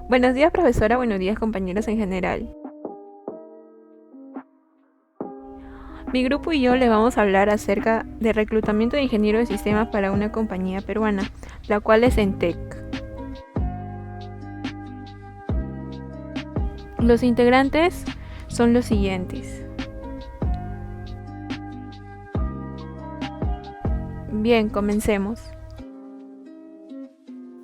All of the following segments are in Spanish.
Buenos días, profesora. Buenos días, compañeros en general. Mi grupo y yo le vamos a hablar acerca del reclutamiento de ingenieros de sistemas para una compañía peruana, la cual es Entec. Los integrantes son los siguientes. Bien, comencemos.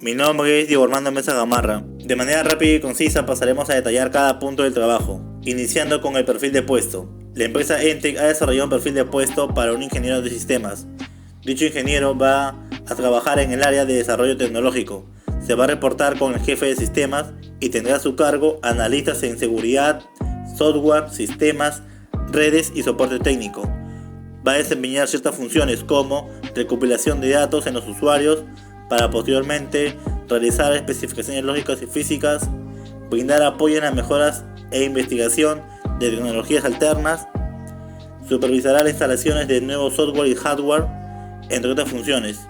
Mi nombre es Diego Armando Mesa Gamarra. De manera rápida y concisa pasaremos a detallar cada punto del trabajo, iniciando con el perfil de puesto. La empresa Entec ha desarrollado un perfil de puesto para un ingeniero de sistemas. Dicho ingeniero va a trabajar en el área de desarrollo tecnológico. Se va a reportar con el jefe de sistemas y tendrá a su cargo analistas en seguridad, software, sistemas, redes y soporte técnico. Va a desempeñar ciertas funciones como recopilación de datos en los usuarios para posteriormente realizar especificaciones lógicas y físicas, brindar apoyo en las mejoras e investigación de tecnologías alternas, supervisará las instalaciones de nuevo software y hardware, entre otras funciones.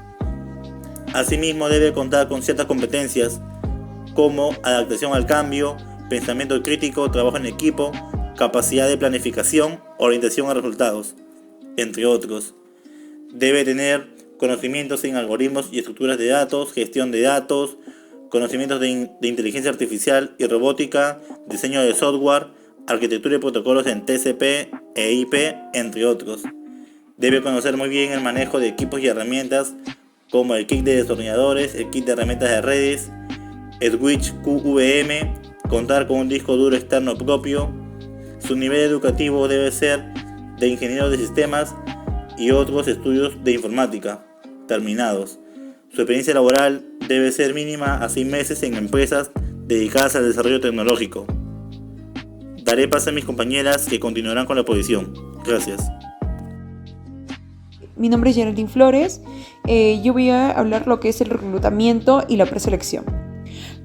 Asimismo, debe contar con ciertas competencias como adaptación al cambio, pensamiento crítico, trabajo en equipo, capacidad de planificación, orientación a resultados, entre otros. Debe tener conocimientos en algoritmos y estructuras de datos, gestión de datos, conocimientos de inteligencia artificial y robótica, diseño de software, arquitectura y protocolos en TCP e IP, entre otros. Debe conocer muy bien el manejo de equipos y herramientas como el kit de destornilladores, el kit de herramientas de redes, switch QVM, contar con un disco duro externo propio. Su nivel educativo debe ser de ingeniero de sistemas y otros estudios de informática terminados. Su experiencia laboral debe ser mínima a 6 meses en empresas dedicadas al desarrollo tecnológico. Daré paso a mis compañeras que continuarán con la exposición. Gracias. Mi nombre es Geraldine Flores. Yo voy a hablar lo que es el reclutamiento y la preselección.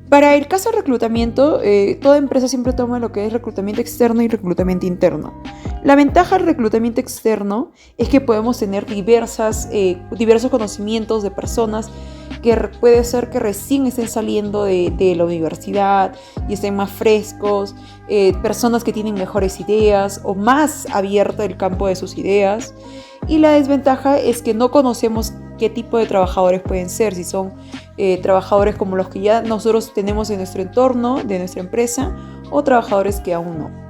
Para el caso de reclutamiento, toda empresa siempre toma lo que es reclutamiento externo y reclutamiento interno. La ventaja del reclutamiento externo es que podemos tener diversos conocimientos de personas que puede ser que recién estén saliendo de la universidad y estén más frescos, personas que tienen mejores ideas o más abierto el campo de sus ideas. Y la desventaja es que no conocemos qué tipo de trabajadores pueden ser, si son trabajadores como los que ya nosotros tenemos en nuestro entorno, de nuestra empresa, o trabajadores que aún no.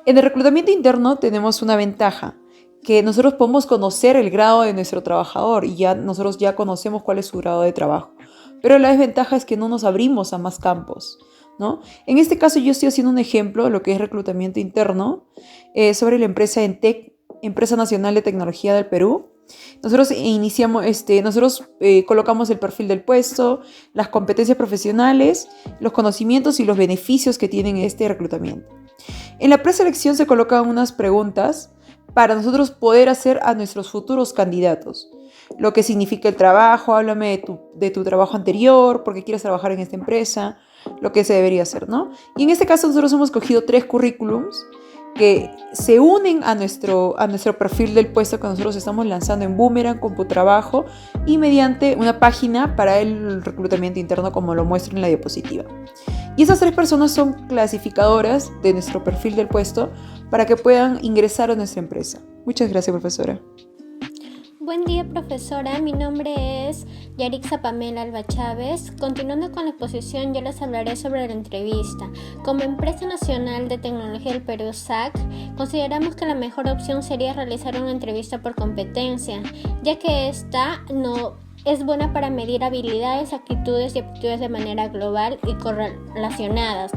En el reclutamiento interno tenemos una ventaja, que nosotros podemos conocer el grado de nuestro trabajador y nosotros ya conocemos cuál es su grado de trabajo. Pero la desventaja es que no nos abrimos a más campos, ¿no? En este caso yo estoy haciendo un ejemplo de lo que es reclutamiento interno sobre la empresa Entec, Empresa Nacional de Tecnología del Perú. Nosotros colocamos el perfil del puesto, las competencias profesionales, los conocimientos y los beneficios que tienen este reclutamiento. En la preselección se colocan unas preguntas para nosotros poder hacer a nuestros futuros candidatos. Lo que significa el trabajo, háblame de tu trabajo anterior, por qué quieres trabajar en esta empresa, lo que se debería hacer, ¿no? Y en este caso nosotros hemos cogido 3 currículums que se unen a nuestro perfil del puesto que nosotros estamos lanzando en Boomerang, CompuTrabajo y mediante una página para el reclutamiento interno como lo muestro en la diapositiva. Y esas 3 personas son clasificadoras de nuestro perfil del puesto para que puedan ingresar a nuestra empresa. Muchas gracias, profesora. Buen día, profesora. Mi nombre es Yarixa Pamela Alba Chávez. Continuando con la exposición, yo les hablaré sobre la entrevista. Como Empresa Nacional de Tecnología del Perú, SAC, consideramos que la mejor opción sería realizar una entrevista por competencia, ya que esta no es buena para medir habilidades, actitudes y aptitudes de manera global y correlacionadas.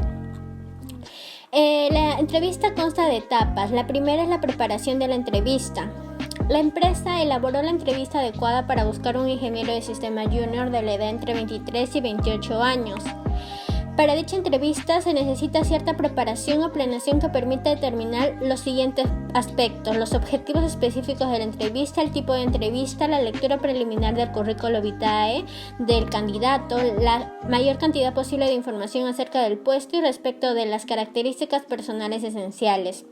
La entrevista consta de etapas. La primera es la preparación de la entrevista. La empresa elaboró la entrevista adecuada para buscar un ingeniero de sistema junior de la edad entre 23 y 28 años. Para dicha entrevista se necesita cierta preparación o planeación que permita determinar los siguientes aspectos: los objetivos específicos de la entrevista, el tipo de entrevista, la lectura preliminar del currículo vitae del candidato, la mayor cantidad posible de información acerca del puesto y respecto de las características personales esenciales.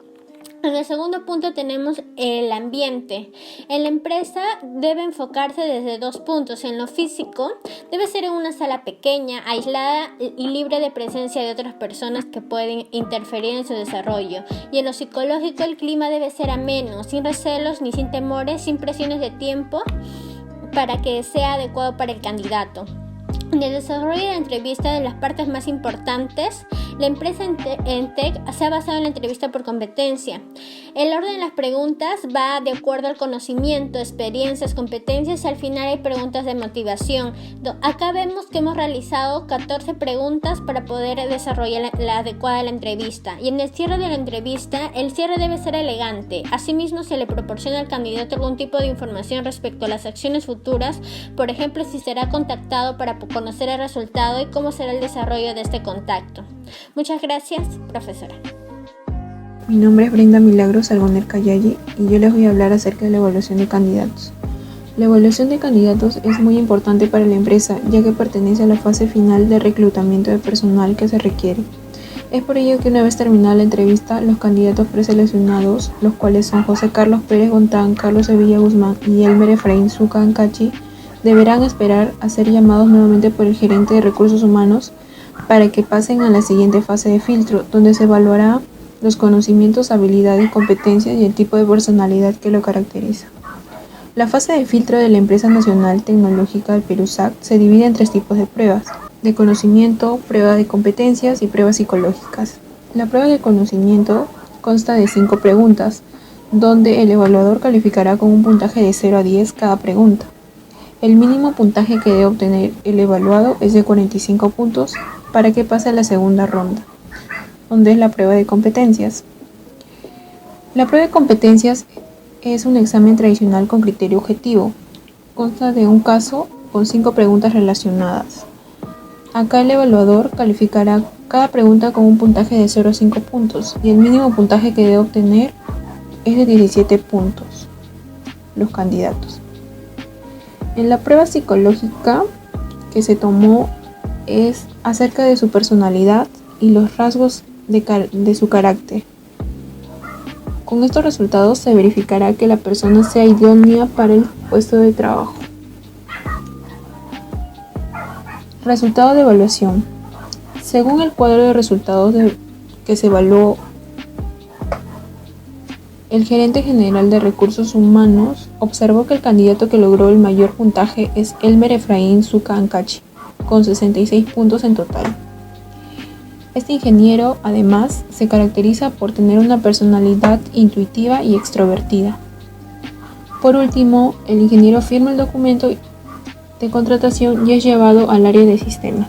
En el segundo punto tenemos el ambiente. En la empresa debe enfocarse desde 2 puntos. En lo físico, debe ser en una sala pequeña, aislada y libre de presencia de otras personas que pueden interferir en su desarrollo. Y en lo psicológico, el clima debe ser ameno, sin recelos ni sin temores, sin presiones de tiempo, para que sea adecuado para el candidato. En el desarrollo de la entrevista, de las partes más importantes, la empresa ENTEC se ha basado en la entrevista por competencia. El orden de las preguntas va de acuerdo al conocimiento, experiencias, competencias y al final hay preguntas de motivación. Acá vemos que hemos realizado 14 preguntas para poder desarrollar la adecuada de la entrevista. Y en el cierre de la entrevista, el cierre debe ser elegante. Asimismo, se le proporciona al candidato algún tipo de información respecto a las acciones futuras, por ejemplo, si será contactado para conocer el resultado y cómo será el desarrollo de este contacto. Muchas gracias, profesora. Mi nombre es Brenda Milagros Algoner Cayayi y yo les voy a hablar acerca de la evaluación de candidatos. La evaluación de candidatos es muy importante para la empresa, ya que pertenece a la fase final de reclutamiento de personal que se requiere. Es por ello que una vez terminada la entrevista, los candidatos preseleccionados, los cuales son José Carlos Pérez Gontán, Carlos Sevilla Guzmán y Elmer Efraín Zucca Ancachi, deberán esperar a ser llamados nuevamente por el gerente de recursos humanos para que pasen a la siguiente fase de filtro, donde se evaluará los conocimientos, habilidades, competencias y el tipo de personalidad que lo caracteriza. La fase de filtro de la Empresa Nacional Tecnológica del Perú SAC se divide en 3 tipos de pruebas: de conocimiento, prueba de competencias y pruebas psicológicas. La prueba de conocimiento consta de 5 preguntas, donde el evaluador calificará con un puntaje de 0 a 10 cada pregunta. El mínimo puntaje que debe obtener el evaluado es de 45 puntos para que pase a la segunda ronda, donde es la prueba de competencias. La prueba de competencias es un examen tradicional con criterio objetivo. Consta de un caso con 5 preguntas relacionadas. Acá el evaluador calificará cada pregunta con un puntaje de 0 a 5 puntos y el mínimo puntaje que debe obtener es de 17 puntos los candidatos. En la prueba psicológica que se tomó es acerca de su personalidad y los rasgos de su carácter. Con estos resultados se verificará que la persona sea idónea para el puesto de trabajo. Resultado de evaluación. Según el cuadro de resultados que se evaluó, el gerente general de recursos humanos observó que el candidato que logró el mayor puntaje es Elmer Efraín Zucca Ancachi, con 66 puntos en total. Este ingeniero, además, se caracteriza por tener una personalidad intuitiva y extrovertida. Por último, el ingeniero firma el documento de contratación y es llevado al área de sistemas.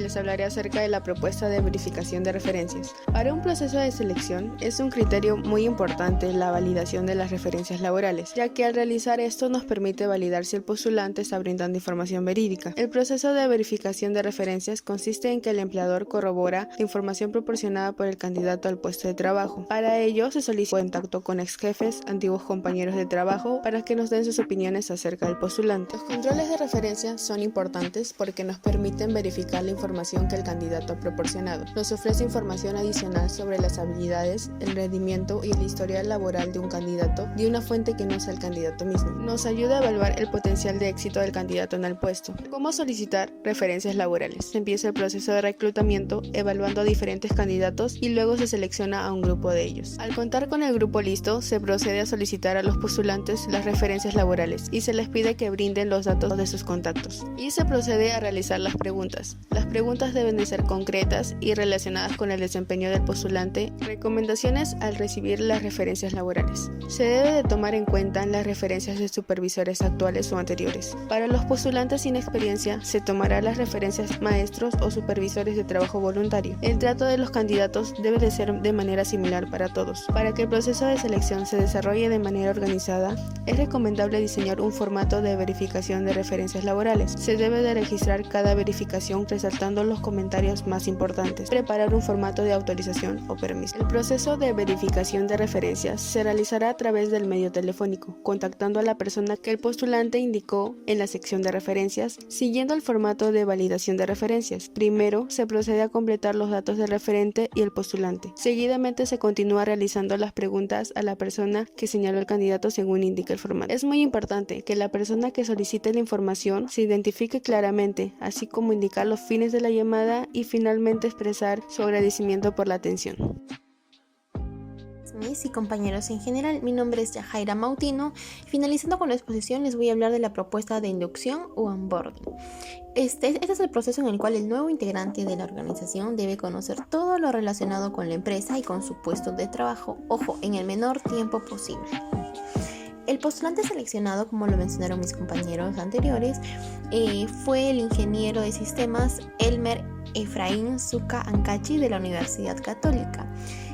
Les hablaré acerca de la propuesta de verificación de referencias. Para un proceso de selección es un criterio muy importante la validación de las referencias laborales, ya que al realizar esto nos permite validar si el postulante está brindando información verídica. El proceso de verificación de referencias consiste en que el empleador corrobora la información proporcionada por el candidato al puesto de trabajo. Para ello se solicita contacto con ex jefes, antiguos compañeros de trabajo, para que nos den sus opiniones acerca del postulante. Los controles de referencia son importantes porque nos permiten verificar la información que el candidato ha proporcionado. Nos ofrece información adicional sobre las habilidades, el rendimiento y el historial laboral de un candidato de una fuente que no sea el candidato mismo. Nos ayuda a evaluar el potencial de éxito del candidato en el puesto. ¿Cómo solicitar referencias laborales? Se empieza el proceso de reclutamiento evaluando a diferentes candidatos y luego se selecciona a un grupo de ellos. Al contar con el grupo listo, se procede a solicitar a los postulantes las referencias laborales y se les pide que brinden los datos de sus contactos. Y se procede a realizar las preguntas. Las preguntas deben de ser concretas y relacionadas con el desempeño del postulante. Recomendaciones al recibir las referencias laborales. Se debe de tomar en cuenta las referencias de supervisores actuales o anteriores. Para los postulantes sin experiencia, se tomará las referencias maestros o supervisores de trabajo voluntario. El trato de los candidatos debe de ser de manera similar para todos. Para que el proceso de selección se desarrolle de manera organizada, es recomendable diseñar un formato de verificación de referencias laborales. Se debe de registrar cada verificación resaltando solo los comentarios más importantes. Preparar un formato de autorización o permiso. El proceso de verificación de referencias se realizará a través del medio telefónico, contactando a la persona que el postulante indicó en la sección de referencias, siguiendo el formato de validación de referencias. Primero, se procede a completar los datos del referente y el postulante. Seguidamente, se continúa realizando las preguntas a la persona que señaló el candidato según indica el formato. Es muy importante que la persona que solicite la información se identifique claramente, así como indicar los fines de la llamada y finalmente expresar su agradecimiento por la atención. Mis y compañeros en general, mi nombre es Yajaira Mautino. Finalizando con la exposición, les voy a hablar de la propuesta de inducción o onboarding. Este es el proceso en el cual el nuevo integrante de la organización debe conocer todo lo relacionado con la empresa y con su puesto de trabajo, ojo, en el menor tiempo posible. El postulante seleccionado, como lo mencionaron mis compañeros anteriores, fue el ingeniero de sistemas Elmer Efraín Zucca Ancachi de la Universidad Católica.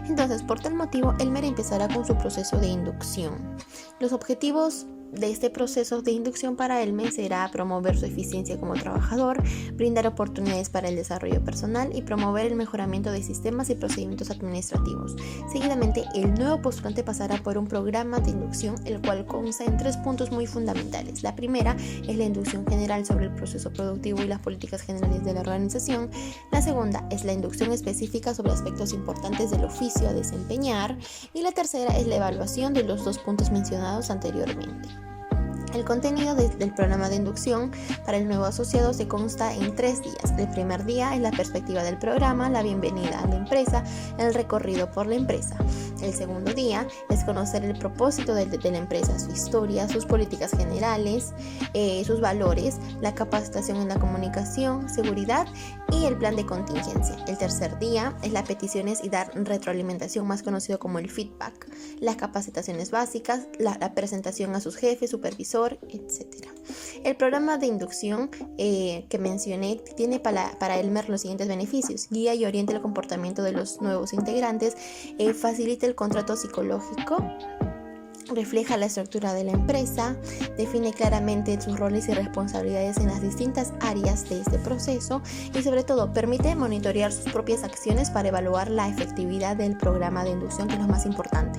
Entonces, por tal motivo, Elmer empezará con su proceso de inducción. Los objetivos de este proceso de inducción para Elmer será promover su eficiencia como trabajador, brindar oportunidades para el desarrollo personal y promover el mejoramiento de sistemas y procedimientos administrativos. Seguidamente, el nuevo postulante pasará por un programa de inducción, el cual consta en 3 puntos muy fundamentales. La primera es la inducción general sobre el proceso productivo y las políticas generales de la organización. La segunda es la inducción específica sobre aspectos importantes del oficio a desempeñar. Y la tercera es la evaluación de los 2 puntos mencionados anteriormente. El contenido del programa de inducción para el nuevo asociado se consta en 3 días. El primer día es la perspectiva del programa, la bienvenida a la empresa, el recorrido por la empresa. El segundo día es conocer el propósito de la empresa, su historia, sus políticas generales, sus valores, la capacitación en la comunicación, seguridad y el plan de contingencia. El tercer día es las peticiones y dar retroalimentación, más conocido como el feedback, las capacitaciones básicas, la presentación a sus jefes, supervisor, etc. El programa de inducción que mencioné tiene para Elmer los siguientes beneficios: guía y orienta el comportamiento de los nuevos integrantes, facilita el contrato psicológico, refleja la estructura de la empresa, define claramente sus roles y responsabilidades en las distintas áreas de este proceso y sobre todo permite monitorear sus propias acciones para evaluar la efectividad del programa de inducción, que es lo más importante.